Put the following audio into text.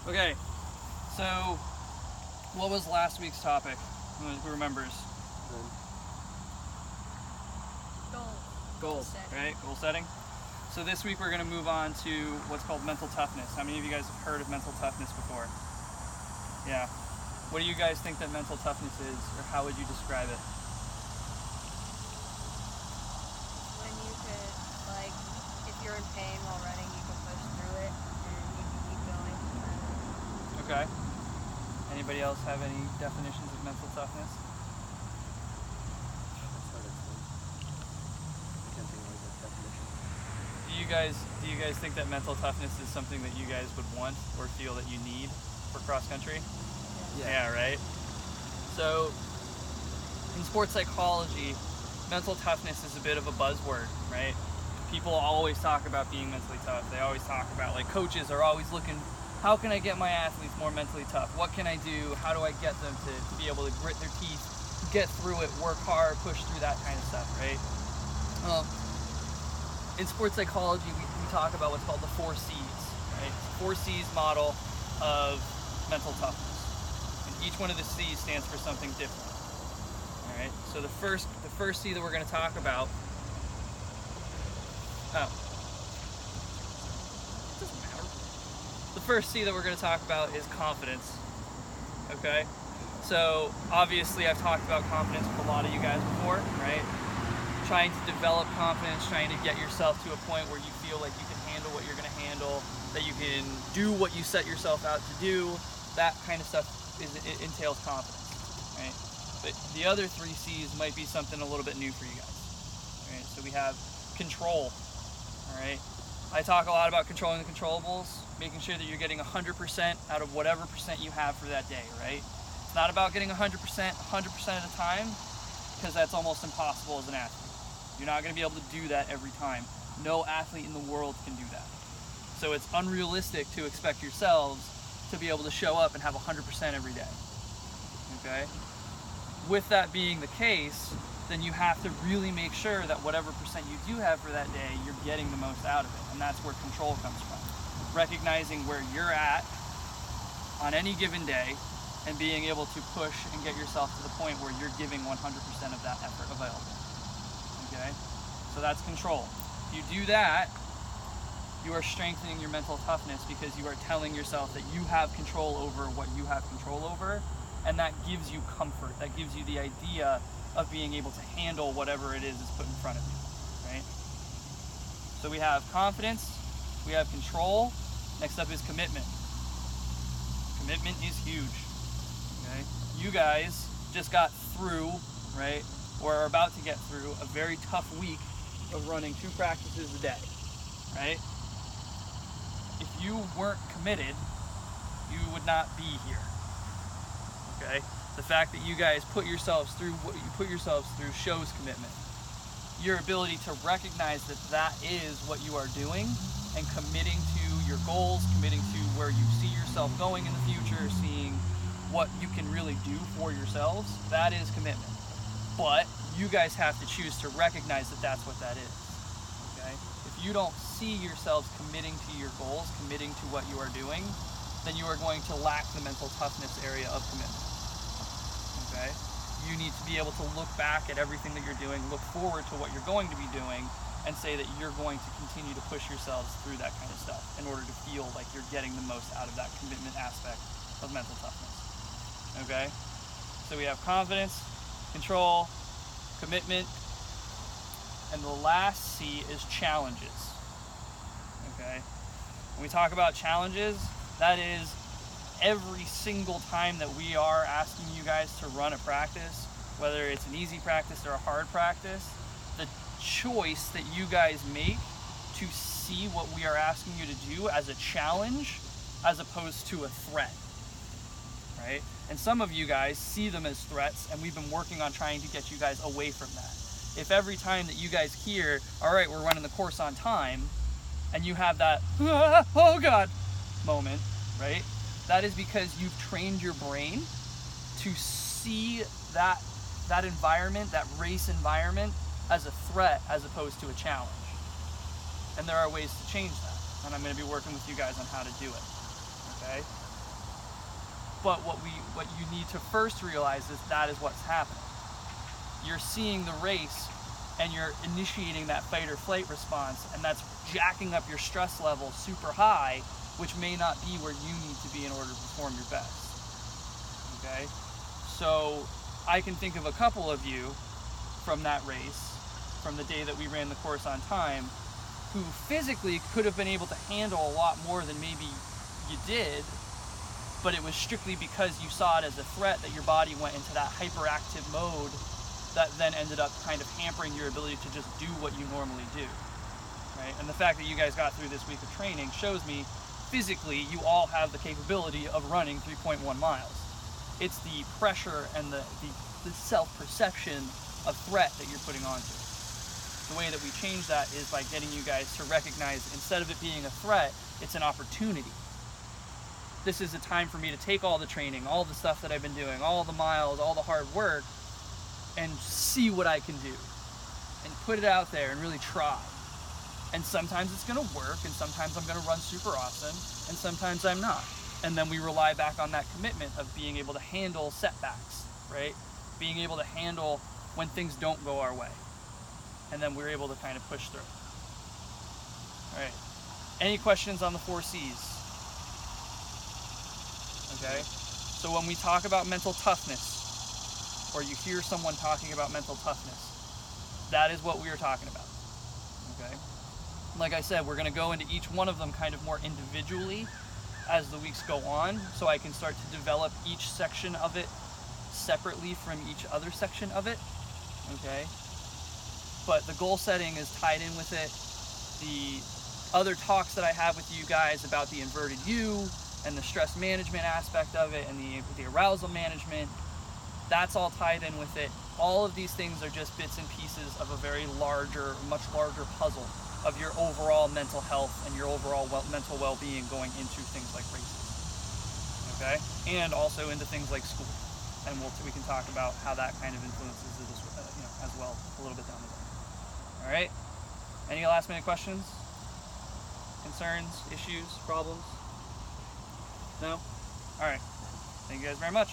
Okay, so what was last week's topic? Who remembers? Goals, right? Goal setting. So this week we're going to move on to what's called mental toughness. How many of you guys have heard of mental toughness before? Yeah. What do you guys think that mental toughness is, or how would you describe it? When you could, like, if you're in pain while running, you can push through it and you can keep going. Okay. Anybody else have any definitions of mental toughness? Do you guys think that mental toughness is something that you guys would want or feel that you need for cross country? Yeah, right? So in sports psychology, mental toughness is a bit of a buzzword, right? People always talk about being mentally tough. They always talk about, like, coaches are always looking, how can I get my athletes more mentally tough? What can I do? How do I get them to be able to grit their teeth, get through it, work hard, push through that kind of stuff, right? In sports psychology, we talk about what's called the 4 C's, right? It's the 4 C's model of mental toughness. And each one of the C's stands for something different. All right. So the first C that we're going to talk about. Doesn't matter. The first C that we're going to talk about is confidence. Okay. So obviously, I've talked about confidence with a lot of you guys before, right? Trying to develop confidence, trying to get yourself to a point where you feel like you can handle what you're going to handle, that you can do what you set yourself out to do. That kind of stuff it entails confidence, right? But the other 3 C's might be something a little bit new for you guys, right? So we have control, all right? I talk a lot about controlling the controllables, making sure that you're getting 100% out of whatever percent you have for that day, right? It's not about getting 100% of the time, because that's almost impossible as an athlete. You're not going to be able to do that every time. No athlete in the world can do that. So it's unrealistic to expect yourselves to be able to show up and have 100% every day. Okay? With that being the case, then you have to really make sure that whatever percent you do have for that day, you're getting the most out of it. And that's where control comes from. Recognizing where you're at on any given day and being able to push and get yourself to the point where you're giving 100% of that effort available. Okay? So that's control. If you do that, you are strengthening your mental toughness because you are telling yourself that you have control over what you have control over, and that gives you comfort. That gives you the idea of being able to handle whatever it is that's put in front of you, right? So we have confidence, we have control. Next up is commitment. Commitment is huge, okay? You guys just got through, right, or are about to get through a very tough week of running 2 practices a day, right? If you weren't committed, you would not be here, okay? The fact that you guys put yourselves through what you put yourselves through shows commitment. Your ability to recognize that that is what you are doing and committing to your goals, committing to where you see yourself going in the future, seeing what you can really do for yourselves, that is commitment. But you guys have to choose to recognize that that's what that is, okay? If you don't see yourselves committing to your goals, committing to what you are doing, then you are going to lack the mental toughness area of commitment, okay? You need to be able to look back at everything that you're doing, look forward to what you're going to be doing, and say that you're going to continue to push yourselves through that kind of stuff in order to feel like you're getting the most out of that commitment aspect of mental toughness, okay? So we have confidence, control, commitment, and the last C is challenges, okay? When we talk about challenges, that is every single time that we are asking you guys to run a practice, whether it's an easy practice or a hard practice, the choice that you guys make to see what we are asking you to do as a challenge as opposed to a threat, right? And some of you guys see them as threats, and we've been working on trying to get you guys away from that. If every time that you guys hear, all right, we're running the course on time, and you have that, oh God, moment, right? That is because you've trained your brain to see that environment, that race environment, as a threat as opposed to a challenge. And there are ways to change that, and I'm going to be working with you guys on how to do it, okay? But what you need to first realize is that is what's happening. You're seeing the race and you're initiating that fight or flight response, and that's jacking up your stress level super high, which may not be where you need to be in order to perform your best. Okay? So I can think of a couple of you from that race, from the day that we ran the course on time, who physically could have been able to handle a lot more than maybe you did, but it was strictly because you saw it as a threat that your body went into that hyperactive mode that then ended up kind of hampering your ability to just do what you normally do, right? And the fact that you guys got through this week of training shows me physically you all have the capability of running 3.1 miles. It's the pressure and the self-perception of threat that you're putting onto it. The way that we change that is by getting you guys to recognize, instead of it being a threat, it's an opportunity. This is a time for me to take all the training, all the stuff that I've been doing, all the miles, all the hard work, and see what I can do. And put it out there and really try. And sometimes it's gonna work, and sometimes I'm gonna run super awesome, and sometimes I'm not. And then we rely back on that commitment of being able to handle setbacks, right? Being able to handle when things don't go our way. And then we're able to kind of push through. All right. Any questions on the 4 C's? Okay. So when we talk about mental toughness, or you hear someone talking about mental toughness, that is what we are talking about. Okay. Like I said, we're going to go into each one of them kind of more individually as the weeks go on, so I can start to develop each section of it separately from each other section of it. Okay. But the goal setting is tied in with it. The other talks that I have with you guys about the inverted U and the stress management aspect of it and the arousal management, that's all tied in with it. All of these things are just bits and pieces of a very larger, much larger puzzle of your overall mental health and your overall mental well-being going into things like races. Okay? And also into things like school. And we can talk about how that kind of influences it as well a little bit down the road. All right. Any last minute questions? Concerns? Issues? Problems? No? All right. Thank you guys very much.